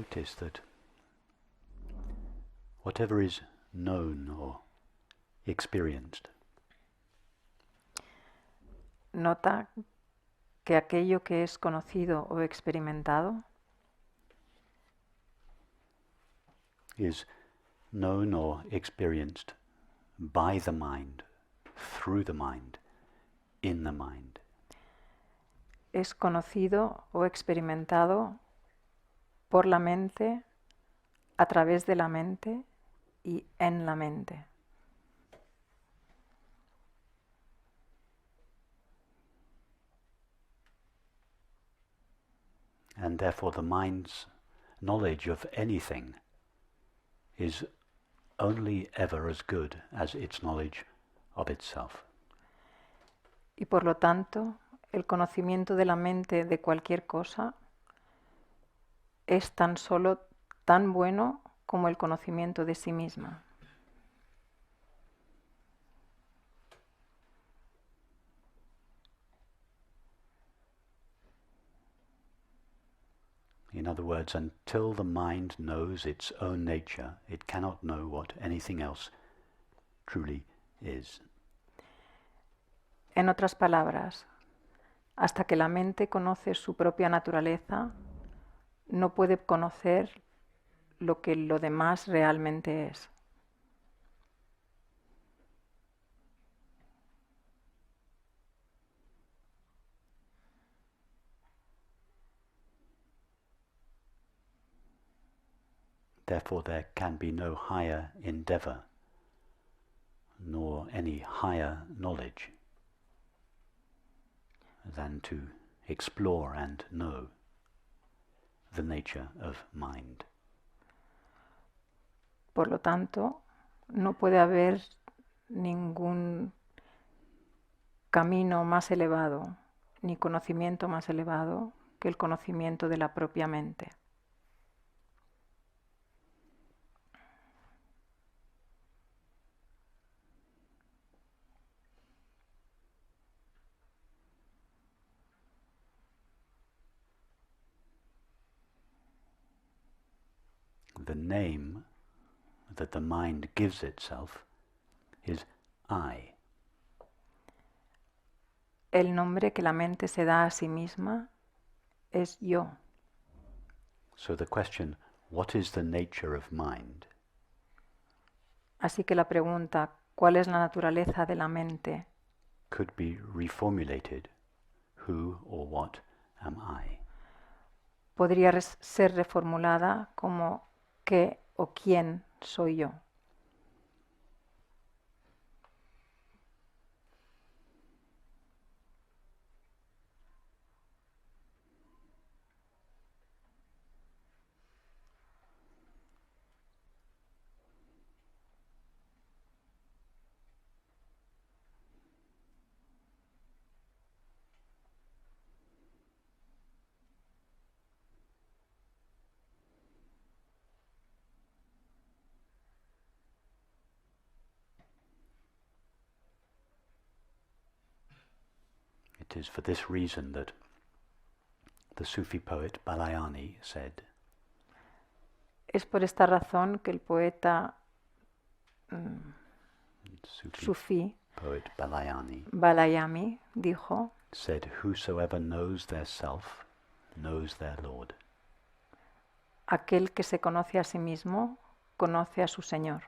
notice that whatever is known or experienced Nota que aquello que es conocido o experimentado is known or experienced by the mind, through the mind, in the mind. es conocido o experimentado por la mente, a través de la mente y en la mente. And therefore the mind's knowledge of anything is only ever as good as its knowledge of itself. Y por lo tanto, el conocimiento de la mente de cualquier cosa es tan solo tan bueno como el conocimiento de sí misma. In other words, until the mind knows its own nature, it cannot know what anything else truly is. En otras palabras, hasta que la mente conoce su propia naturaleza, no puede conocer lo que lo demás realmente es. Therefore there can be no higher endeavor, nor any higher knowledge than to explore and know the nature of mind. Por lo tanto, no puede haber ningún camino más elevado, ni conocimiento más elevado que el conocimiento de la propia mente. The name that the mind gives itself is I. El nombre que la mente se da a sí misma es yo. So the question, what is the nature of mind, Así que la pregunta, ¿cuál es la naturaleza de la mente?, could be reformulated, who or what am I? podría ser reformulada como ¿qué o quién soy yo? It is for this reason that the Sufi poet Balayani said, Es por esta razón que el poeta Sufi sufí poet Balayani Balayami dijo, said, whosoever knows their self knows their Lord. aquel que se conoce a sí mismo conoce a su Señor.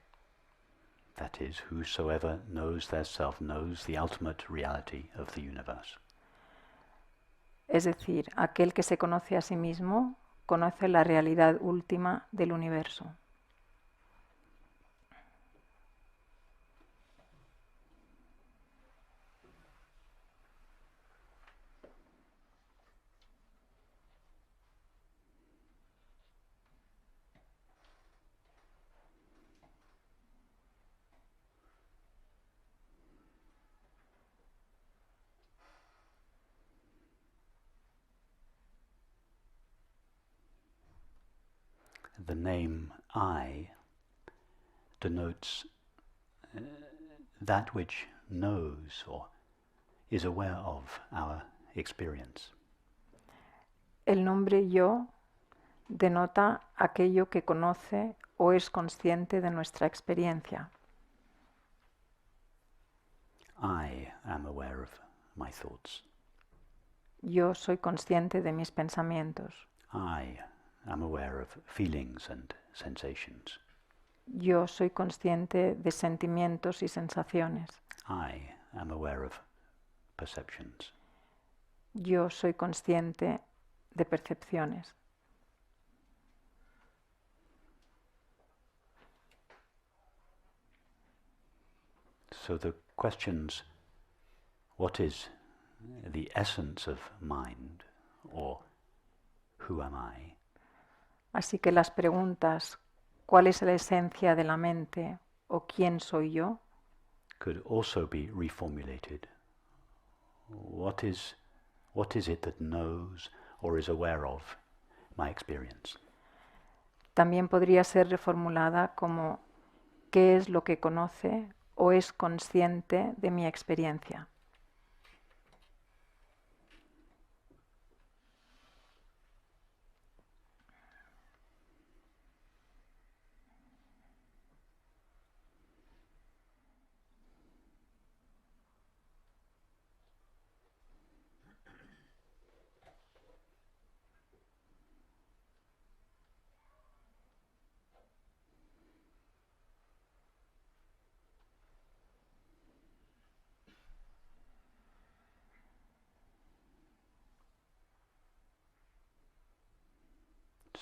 That is, whosoever knows their self knows the ultimate reality of the universe. Es decir, aquel que se conoce a sí mismo conoce la realidad última del universo. The name I denotes that which knows or is aware of our experience. El nombre yo denota aquello que conoce o es consciente de nuestra experiencia. I am aware of my thoughts. Yo soy consciente de mis pensamientos. I am aware of feelings and sensations. Yo soy consciente de sentimientos y sensaciones. I am aware of perceptions. Yo soy consciente de percepciones. So the questions, what is the essence of mind, or who am I? Así que las preguntas, ¿cuál es la esencia de la mente o quién soy yo? Could also be reformulated. What is it that knows or is aware of my experience? También podría ser reformulada como ¿qué es lo que conoce o es consciente de mi experiencia?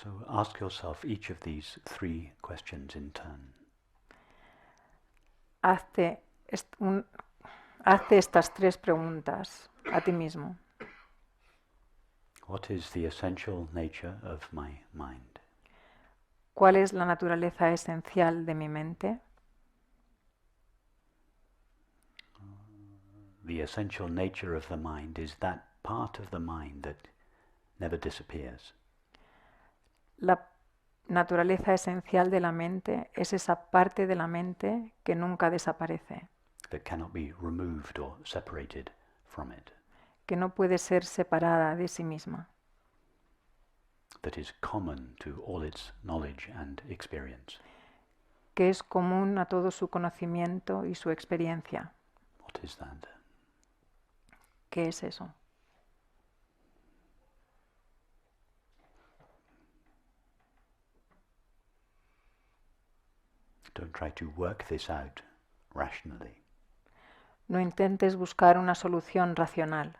So ask yourself each of these three questions in turn. Hazte estas tres preguntas a ti mismo. What is the essential nature of my mind? ¿Cuál es la naturaleza esencial de mi mente? The essential nature of the mind is that part of the mind that never disappears. La naturaleza esencial de la mente es esa parte de la mente que nunca desaparece, That cannot be removed or separated from it. que no puede ser separada de sí misma, That is common to all its knowledge and experience. que es común a todo su conocimiento y su experiencia. What is that? ¿Qué es eso? Don't try to work this out rationally. No intentes buscar una solución racional.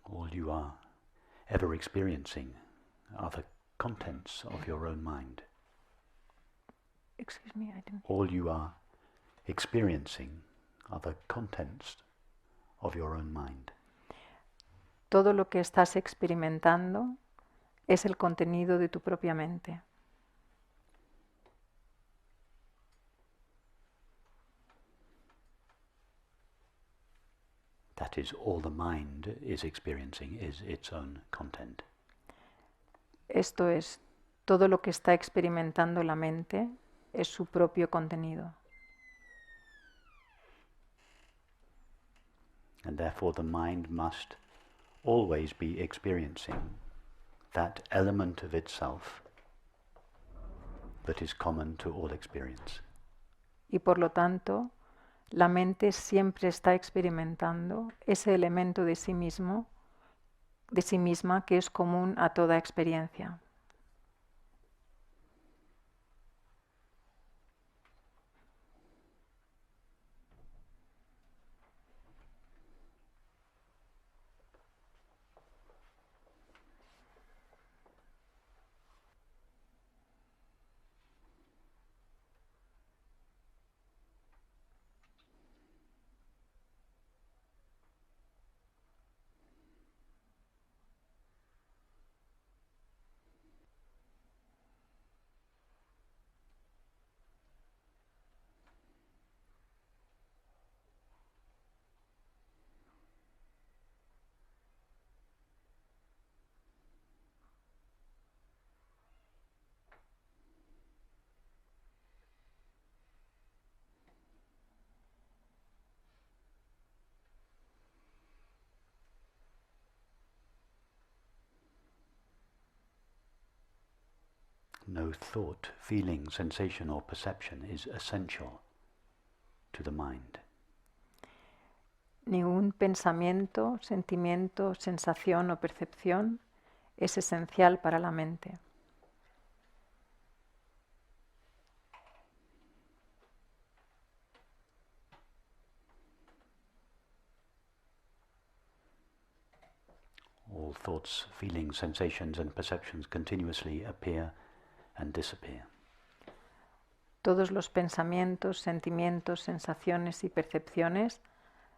All you are ever experiencing are the contents of your own mind. Excuse me, I didn't... All you are experiencing are the contents of your own mind. Todo lo que estás experimentando es el contenido de tu propia mente. That is, all the mind is experiencing is its own content. Esto es, todo lo que está experimentando la mente es su propio contenido. And therefore the mind must always be experiencing that element of itself that is common to all experience. Y por lo tanto, la mente siempre está experimentando ese elemento de sí mismo, de sí misma que es común a toda experiencia. No thought, feeling, sensation or perception is essential to the mind. Ningún pensamiento, sentimiento, sensación o percepción es esencial para la mente. All thoughts, feelings, sensations and perceptions continuously appear and disappear. Todos los pensamientos, sentimientos, sensaciones y percepciones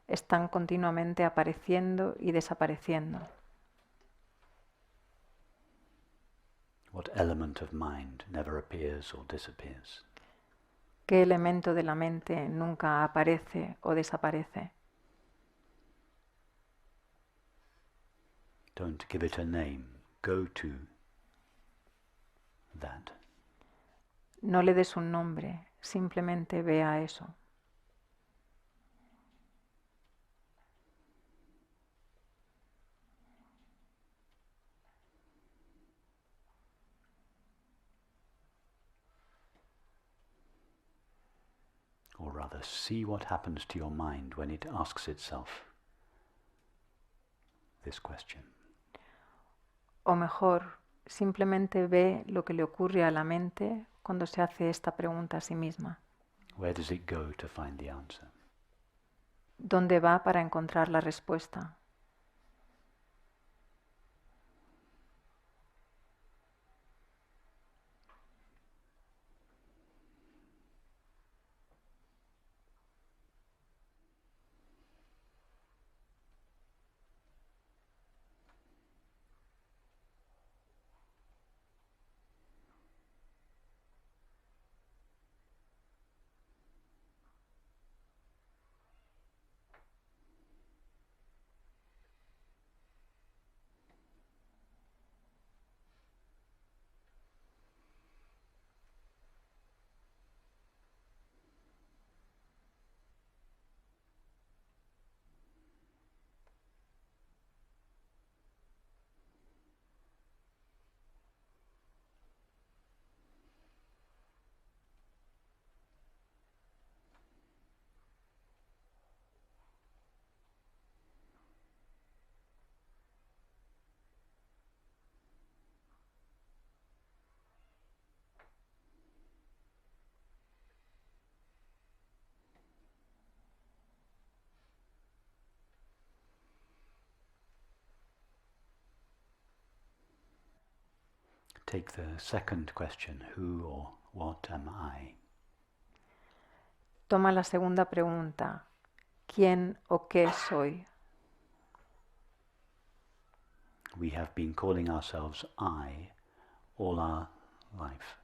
están continuamente apareciendo y desapareciendo. What element of mind never appears or disappears? ¿Qué elemento de la mente nunca aparece o desaparece? Don't give it a name. Go to that. No le des un nombre, simplemente ve a eso. Or rather, see what happens to your mind when it asks itself this question. O mejor, simplemente ve lo que le ocurre a la mente cuando se hace esta pregunta a sí misma. Where does it go to find the answer? ¿Dónde va para encontrar la respuesta? Take the second question, who or what am I? Toma la segunda pregunta, ¿quién o qué soy? We have been calling ourselves I all our life.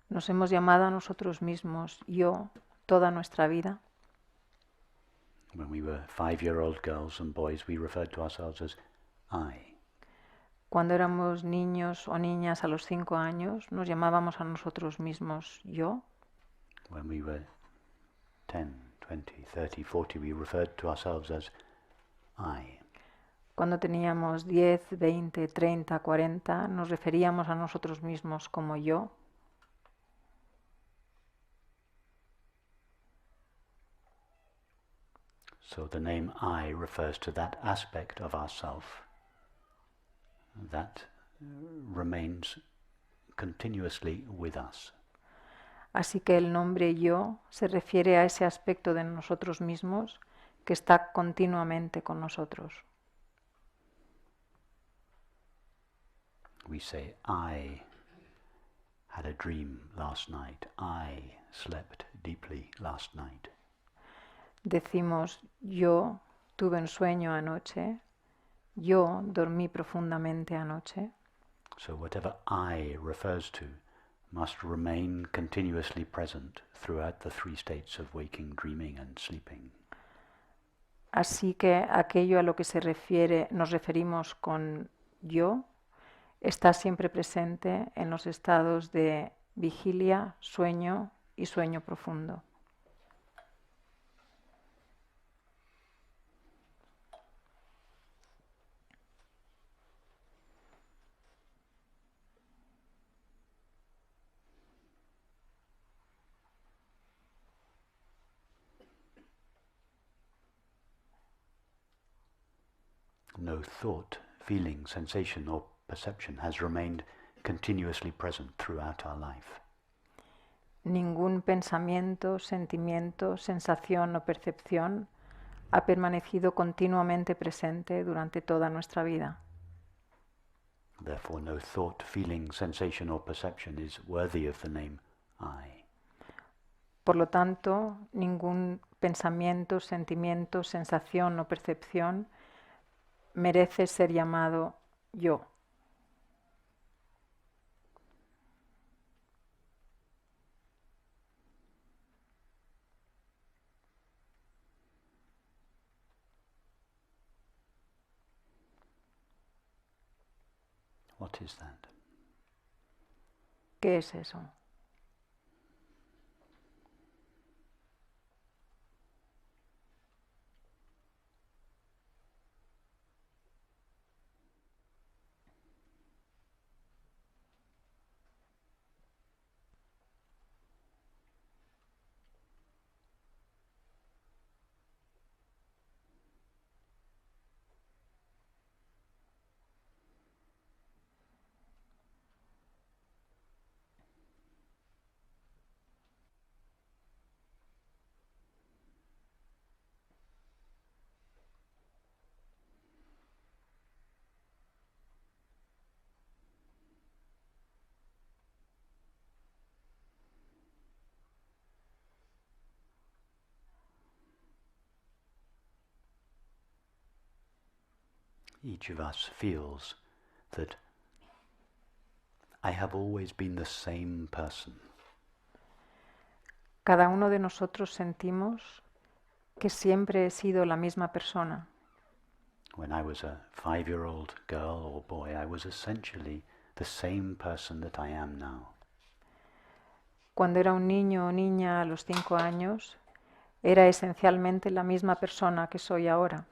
Nos hemos llamado a nosotros mismos yo toda nuestra vida. When we were 5-year-old girls and boys, we referred to ourselves as I. Cuando éramos niños o niñas a los 5 años, nos llamábamos a nosotros mismos yo. When we were 10, 20, 30, 40, we referred to ourselves as I. Cuando teníamos 10, 20, 30, 40, nos referíamos a nosotros mismos como yo. So the name I refers to that aspect of ourself that remains continuously with us. Así que el nombre yo se refiere a ese aspecto de nosotros mismos que está continuamente con nosotros. We say, I had a dream last night. I slept deeply last night. Decimos, yo tuve un sueño anoche, yo dormí profundamente anoche. So whatever I refers to must remain continuously present throughout the 3 states of waking, dreaming and sleeping. Así que aquello a lo que nos referimos con yo está siempre presente en los estados de vigilia, sueño y sueño profundo. no thought, feeling, sensation or perception has remained continuously present throughout our life. Ningún pensamiento, sentimiento, sensación o percepción ha permanecido continuamente presente durante toda nuestra vida. Therefore, no thought, feeling, sensation or perception is worthy of the name I. Por lo tanto, ningún pensamiento, sentimiento, sensación o percepción merece ser llamado yo. What is that? ¿Qué es eso? Each of us feels that I have always been the same person. Cada uno de nosotros sentimos que siempre he sido la misma persona. When I was a 5-year-old girl or boy, I was essentially the same person that I am now. Cuando era un niño o niña a los 5 años, era esencialmente la misma persona que soy ahora.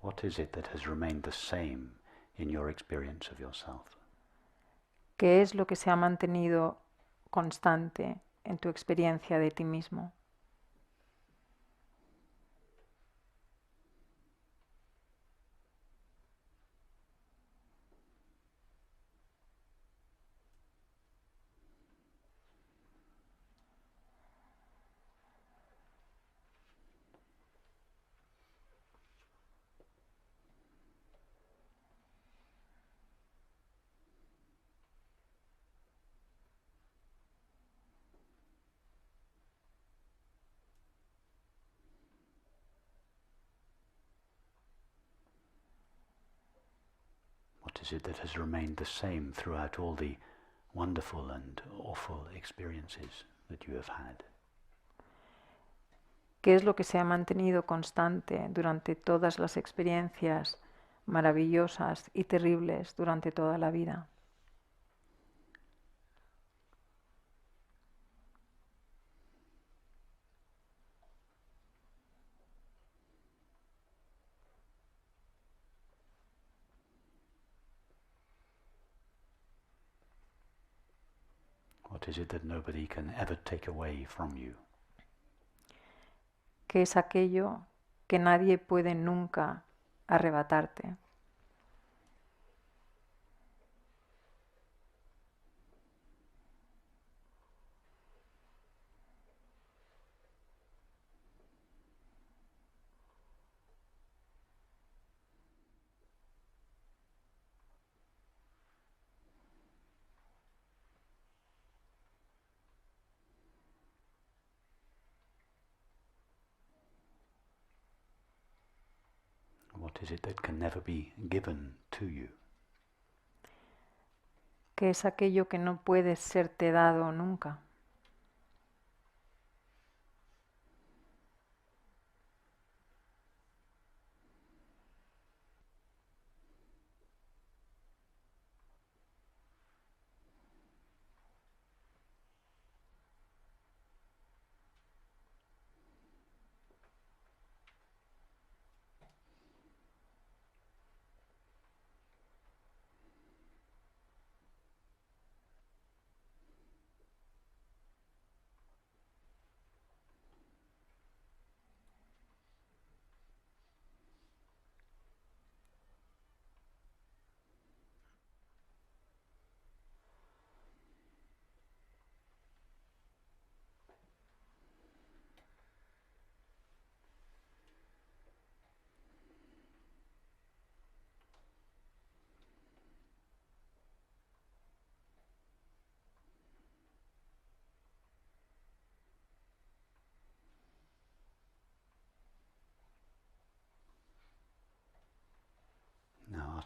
What is it that has remained the same in your experience of yourself? ¿Qué es lo que se ha mantenido constante en tu experiencia de ti mismo? What is it that has remained the same throughout all the wonderful and awful experiences that you have had? ¿Qué es lo que se ha mantenido constante durante todas las experiencias maravillosas y terribles durante toda la vida? What is it that nobody can ever take away from you? ¿Qué es aquello que nadie puede nunca arrebatarte? What is it that can never be given to you? ¿Qué es aquello que no puede serte dado nunca?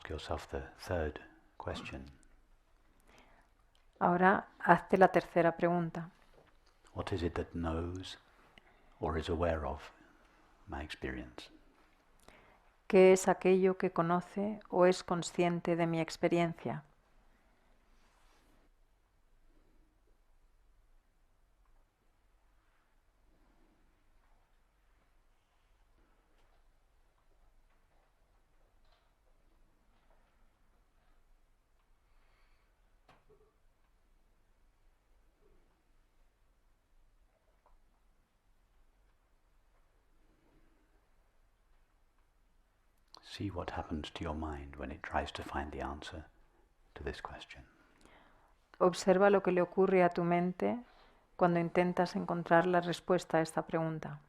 ask yourself the third question. Ahora hazte la tercera pregunta. What is it that knows or is aware of my experience? ¿Qué es aquello que conoce o es consciente de mi experiencia? See what happens to your mind when it tries to find the answer to this question. Observa lo que le ocurre a tu mente cuando intentas encontrar la respuesta a esta pregunta.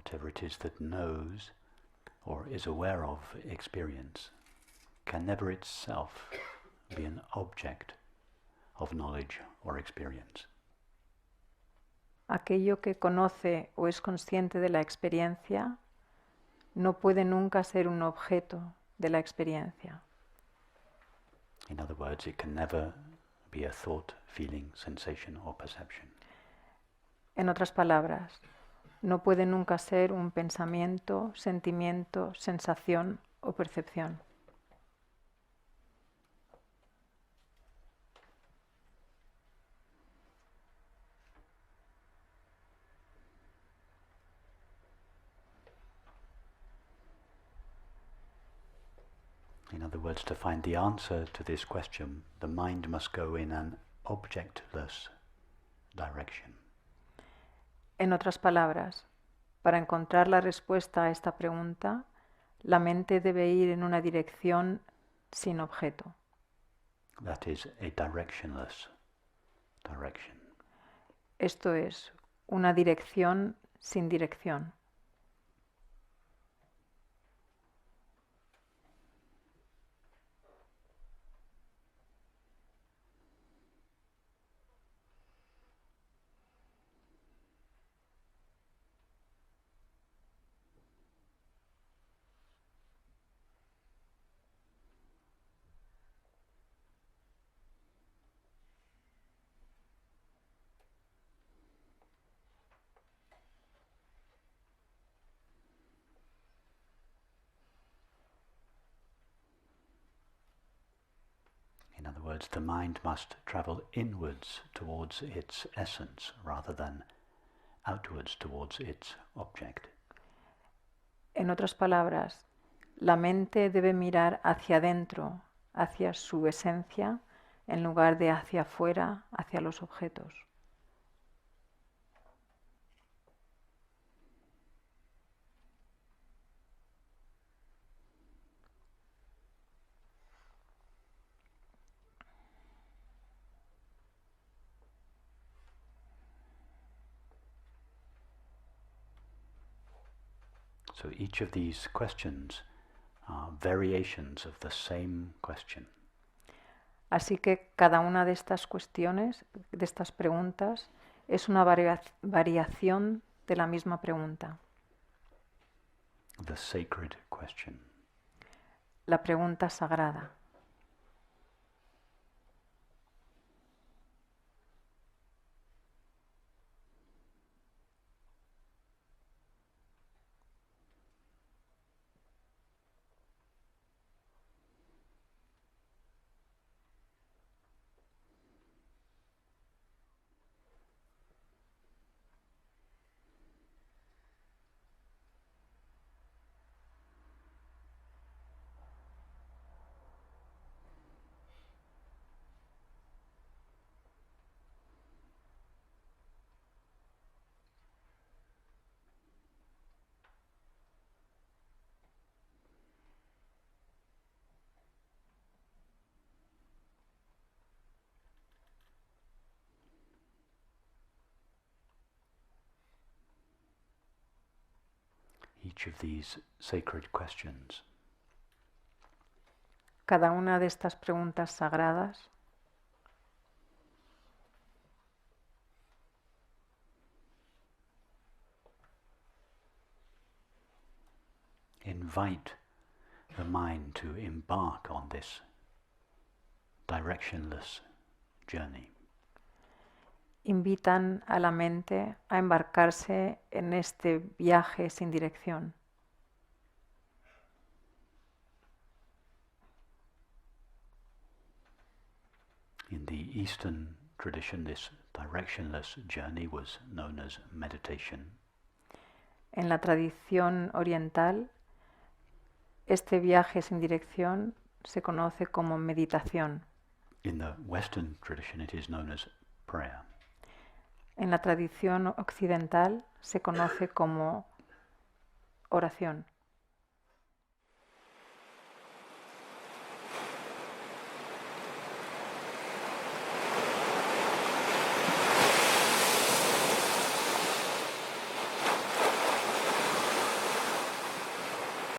Whatever it is that knows or is aware of experience can never itself be an object of knowledge or experience. Aquello que conoce o es consciente de la experiencia no puede nunca ser un objeto de la experiencia. In other words, it can never be a thought, feeling, sensation or perception. En otras palabras, no puede nunca ser un pensamiento, sentimiento, sensación o percepción. In other words, to find the answer to this question, the mind must go in an objectless direction. En otras palabras, para encontrar la respuesta a esta pregunta, la mente debe ir en una dirección sin objeto. That is a directionless direction. Esto es, una dirección sin dirección. In other words, the mind must travel inwards towards its essence rather than outwards towards its object. En otras palabras, la mente debe mirar hacia adentro, hacia su esencia, en lugar de hacia afuera, hacia los objetos. So each of these questions are variations of the same question. Así que cada una de estas cuestiones, de estas preguntas, es una variación de la misma pregunta. The sacred question. la pregunta sagrada. Each of these sacred questions Cada una de estas preguntas sagradas invite the mind to embark on this directionless journey. invitan a la mente a embarcarse en este viaje sin dirección. In the Eastern tradition, this directionless journey was known as meditation. En la tradición oriental, este viaje sin dirección se conoce como meditación. In the Western tradition, it is known as prayer. En la tradición occidental se conoce como oración.